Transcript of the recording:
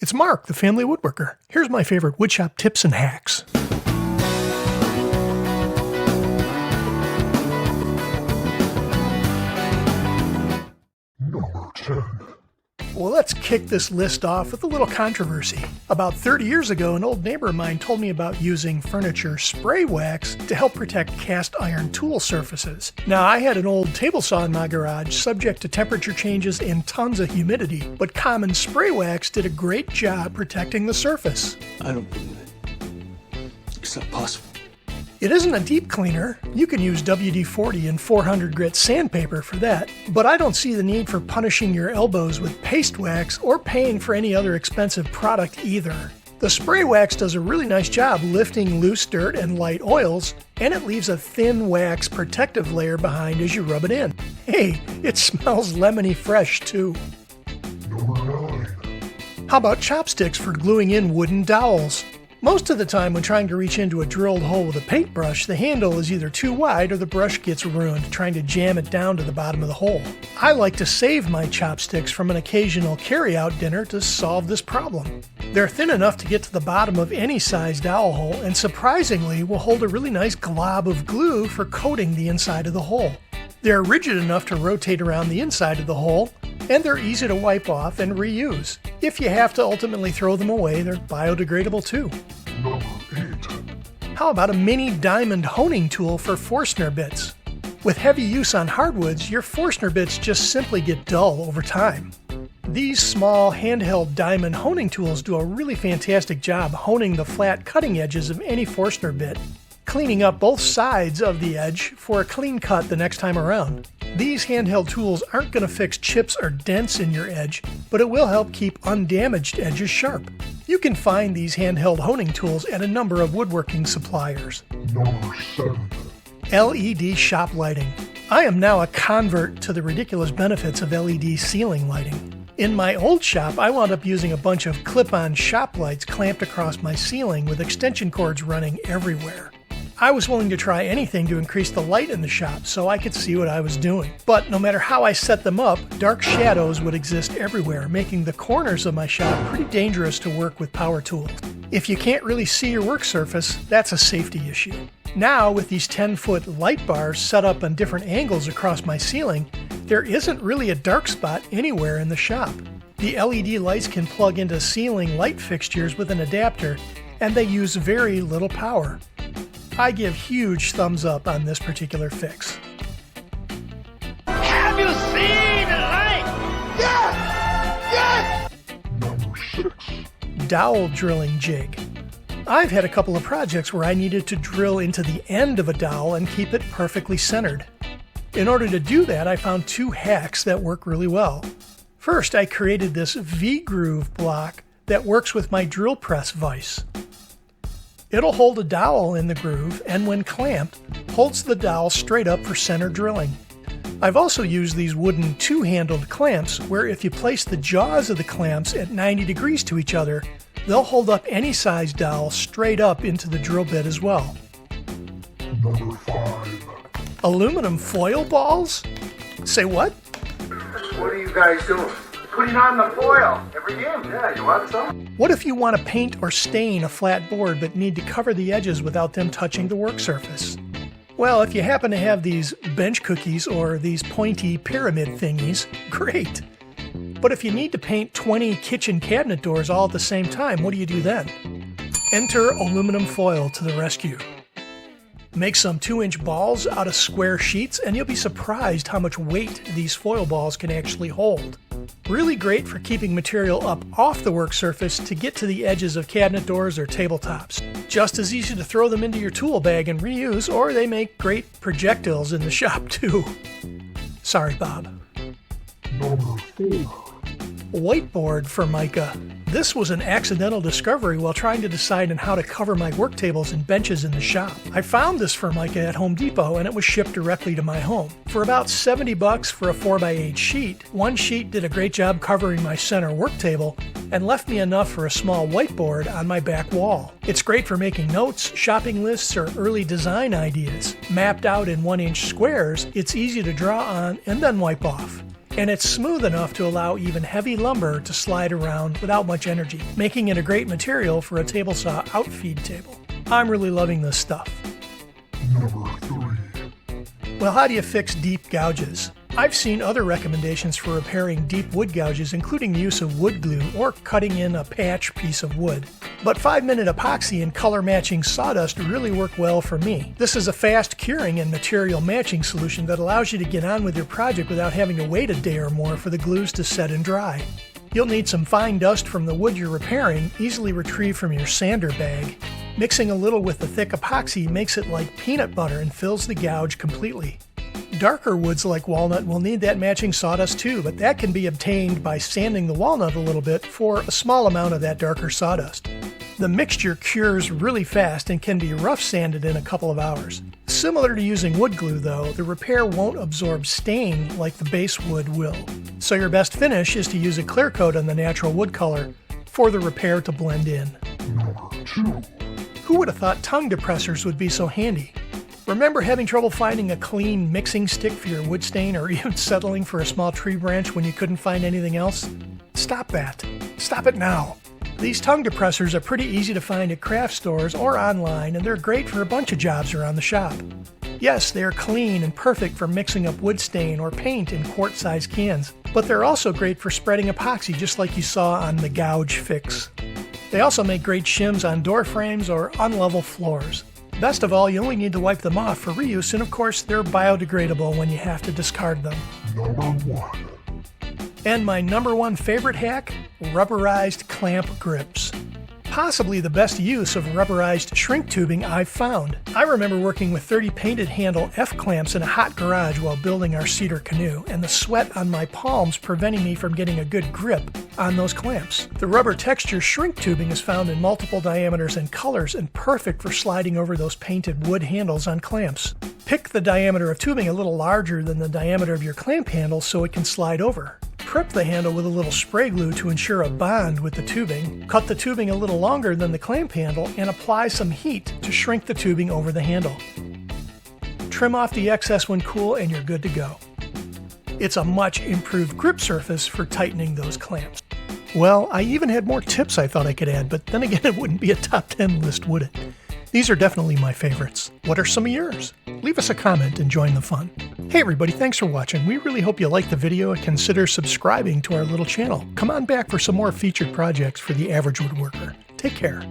It's Mark, the family woodworker. Here's my favorite woodshop tips and hacks. Number 10. Well, let's kick this list off with a little controversy. About 30 years ago, an old neighbor of mine told me about using furniture spray wax to help protect cast iron tool surfaces. Now, I had an old table saw in my garage, subject to temperature changes and tons of humidity, but common spray wax did a great job protecting the surface. I don't believe it. It's not possible. It isn't a deep cleaner. You can use WD-40 and 400 grit sandpaper for that, but I don't see the need for punishing your elbows with paste wax or paying for any other expensive product either. The spray wax does a really nice job lifting loose dirt and light oils, and it leaves a thin wax protective layer behind as you rub it in. Hey, it smells lemony fresh too. Number 9. How about chopsticks for gluing in wooden dowels? Most of the time when trying to reach into a drilled hole with a paintbrush, the handle is either too wide or the brush gets ruined trying to jam it down to the bottom of the hole. I like to save my chopsticks from an occasional carry-out dinner to solve this problem. They're thin enough to get to the bottom of any size dowel hole and surprisingly will hold a really nice glob of glue for coating the inside of the hole. They're rigid enough to rotate around the inside of the hole, and they're easy to wipe off and reuse. If you have to ultimately throw them away, they're biodegradable too. Number 8. How about a mini diamond honing tool for Forstner bits? With heavy use on hardwoods, your Forstner bits just simply get dull over time. These small handheld diamond honing tools do a really fantastic job honing the flat cutting edges of any Forstner bit, cleaning up both sides of the edge for a clean cut the next time around. These handheld tools aren't going to fix chips or dents in your edge, but it will help keep undamaged edges sharp. You can find these handheld honing tools at a number of woodworking suppliers. Number 7. LED shop lighting. I am now a convert to the ridiculous benefits of LED ceiling lighting. In my old shop, I wound up using a bunch of clip-on shop lights clamped across my ceiling with extension cords running everywhere. I was willing to try anything to increase the light in the shop so I could see what I was doing. But no matter how I set them up, dark shadows would exist everywhere, making the corners of my shop pretty dangerous to work with power tools. If you can't really see your work surface, that's a safety issue. Now, with these 10-foot light bars set up on different angles across my ceiling, there isn't really a dark spot anywhere in the shop. The LED lights can plug into ceiling light fixtures with an adapter, and they use very little power. I give huge thumbs up on this particular fix. Have you seen the light? Yes! Number 6. Dowel Drilling Jig. I've had a couple of projects where I needed to drill into the end of a dowel and keep it perfectly centered. In order to do that, I found two hacks that work really well. First, I created this V-groove block that works with my drill press vise. It'll hold a dowel in the groove and when clamped, holds the dowel straight up for center drilling. I've also used these wooden two-handled clamps where if you place the jaws of the clamps at 90 degrees to each other, they'll hold up any size dowel straight up into the drill bit as well. Number 5. Aluminum foil balls? Say what? What are you guys doing? Putting on the foil every game. Yeah, you want some? What if you want to paint or stain a flat board but need to cover the edges without them touching the work surface? Well, if you happen to have these bench cookies or these pointy pyramid thingies, great. But if you need to paint 20 kitchen cabinet doors all at the same time, what do you do then? Enter aluminum foil to the rescue. Make some 2-inch balls out of square sheets and you'll be surprised how much weight these foil balls can actually hold. Really great for keeping material up off the work surface to get to the edges of cabinet doors or tabletops. Just as easy to throw them into your tool bag and reuse, or they make great projectiles in the shop too. Sorry, Bob. Number 4. Whiteboard for mica. This was an accidental discovery while trying to decide on how to cover my work tables and benches in the shop. I found this Formica at Home Depot and it was shipped directly to my home. For about $70 for a 4x8 sheet, one sheet did a great job covering my center work table and left me enough for a small whiteboard on my back wall. It's great for making notes, shopping lists, or early design ideas. Mapped out in 1-inch squares, it's easy to draw on and then wipe off. and it's smooth enough to allow even heavy lumber to slide around without much energy, making it a great material for a table saw outfeed table. I'm really loving this stuff. Number 3. Well, how do you fix deep gouges? I've seen other recommendations for repairing deep wood gouges, including the use of wood glue or cutting in a patch piece of wood. But 5-minute epoxy and color-matching sawdust really work well for me. This is a fast curing and material matching solution that allows you to get on with your project without having to wait a day or more for the glues to set and dry. You'll need some fine dust from the wood you're repairing, easily retrieved from your sander bag. Mixing a little with the thick epoxy makes it like peanut butter and fills the gouge completely. Darker woods like walnut will need that matching sawdust too, but that can be obtained by sanding the walnut a little bit for a small amount of that darker sawdust. The mixture cures really fast and can be rough sanded in a couple of hours. Similar to using wood glue though, the repair won't absorb stain like the base wood will. So your best finish is to use a clear coat on the natural wood color for the repair to blend in. Number 2. Who would have thought tongue depressors would be so handy? Remember having trouble finding a clean mixing stick for your wood stain, or even settling for a small tree branch when you couldn't find anything else? Stop that. Stop it now. These tongue depressors are pretty easy to find at craft stores or online, and they're great for a bunch of jobs around the shop. Yes, they're clean and perfect for mixing up wood stain or paint in quart-sized cans, but they're also great for spreading epoxy just like you saw on the gouge fix. They also make great shims on door frames or unlevel floors. Best of all, you only need to wipe them off for reuse, and of course they're biodegradable when you have to discard them. Number 1. And my number 1 favorite hack? Rubberized clamp grips. Possibly the best use of rubberized shrink tubing I've found. I remember working with 30 painted handle F-clamps in a hot garage while building our cedar canoe, and the sweat on my palms preventing me from getting a good grip on those clamps. The rubber texture shrink tubing is found in multiple diameters and colors and perfect for sliding over those painted wood handles on clamps. Pick the diameter of tubing a little larger than the diameter of your clamp handle so it can slide over. Prep the handle with a little spray glue to ensure a bond with the tubing. Cut the tubing a little longer than the clamp handle and apply some heat to shrink the tubing over the handle. Trim off the excess when cool and you're good to go. It's a much improved grip surface for tightening those clamps. Well, I even had more tips I thought I could add, but then again it wouldn't be a top 10 list, would it? These are definitely my favorites. What are some of yours? Leave us a comment and join the fun. Hey everybody, thanks for watching. We really hope you liked the video and consider subscribing to our little channel. Come on back for some more featured projects for the average woodworker. Take care.